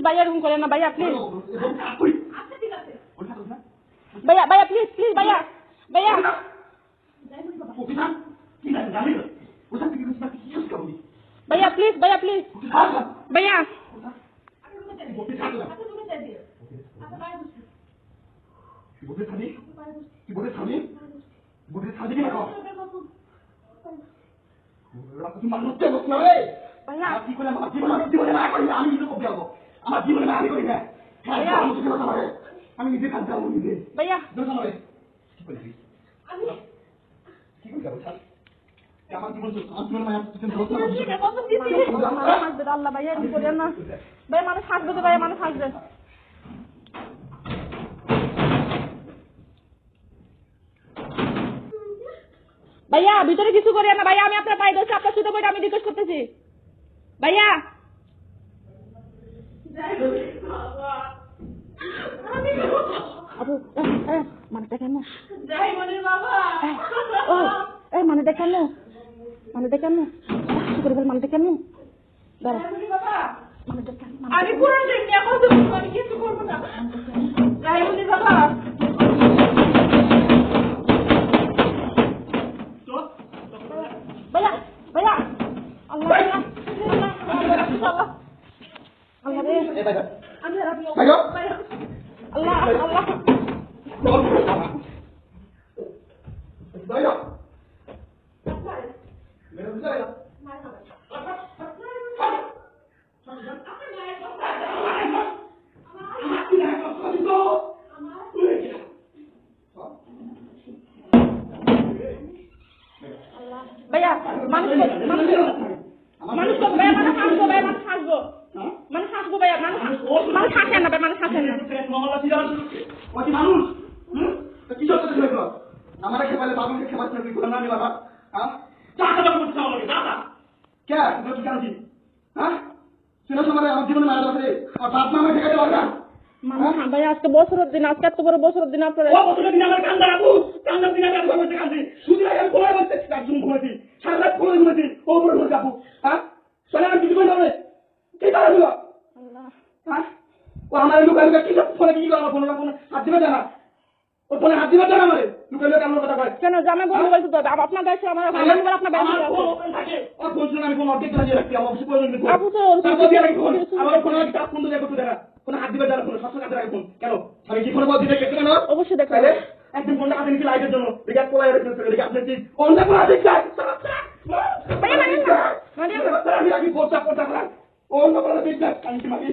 please ভাইয়া এরকম করেন না ভাইয়া প্লিজ ভাইয়া ভাইয়া প্লিজ প্লিজ ভাইয়া ভাইয়া भैया प्लीज भैया प्लीज भैया আল্লাহ ভাইয়া এরকম করেন না ভাই মানুষ হাসবে তো ভাইয়া মানুষ হাসবে ভাইয়া ভিতরে কিছু করেন না ভাইয়া আমি আপনার পায়ে ধরছি আপনার শুধু বইটা আমি রিকোয়েস্ট করতেছি ভাইয়া আবু মানেটা কেন মানেটা কেন মানেটা কেন করে বল মানেটা কেন দাঁড়া আমি পুরো আমি কিছু করবো না যাই বলি বাবা भैया भैया अल्लाह अल्लाह रे अल्लाह अल्लाह भैया मानुष को भैया मानुष हासबो भैया मानुष हासबो भैया मानुष हासेन ना भैया मानुष हासेन ना ওই মানুষ তো কি করতে ছিল এগুলো আমারে খেপালে বাবুকে খেপাচ্ছে তুই কোন নামি বাবা হ্যাঁ চাকা দাও করতে আমাকে দাদা কে তুই কি জানিস হ্যাঁ সিনা সময় আমার জীবনে মারা যাবে আর বাপ মা আমাকে ঠেকাতে পারবে না মামা ভাই আজকে বছরের দিন আজকে এত বড় বছরের দিন আপনারা ও বছরের দিন আমার কান্দা রাখু কান্দার দিন আমি ঘুমাতে কাঁদি শুধু আমি ঘুমাই বলতে একদম ঘুমাইছি সারা রাত ঘুমাইছি ও বড় বড় যাবো হ্যাঁ চলে আমি কিছু করতে হবে কি তারা দিল আল্লাহ হ্যাঁ ও আমার লুকায় কি ফোনে কি করবো ফোনে হাত দিবে জানা ও ফোনে হাত দিবে জানা আমারে লুকায় কেমন কথা কয় কেন জামাই বন্ধু বলতে তো আপনার গাছে আমার আপনার ব্যাংকে থাকে ও ফোন আমি ফোন অর্ধেক কাজে রাখি আমার অবশ্যই প্রয়োজন নেই আপু তো আমার ফোনে একটা ফোন দিয়ে একটু দেখা ফোনে হাত দিবে জানা ফোনে সবসময় কাজে রাখি ফোন কেন আমি কি ফোনে বল দিতে কেন অবশ্যই দেখা একদম ফোনটা কাছে নিচে লাইটের জন্য দেখে পোলাই রেখে দেখে আপনি কি অন্য কোন আছে চাই ভাইয়া মানে আমি রাখি পোস্টা পোস্টা করা অন্য কোন আছে আমি কি মাগি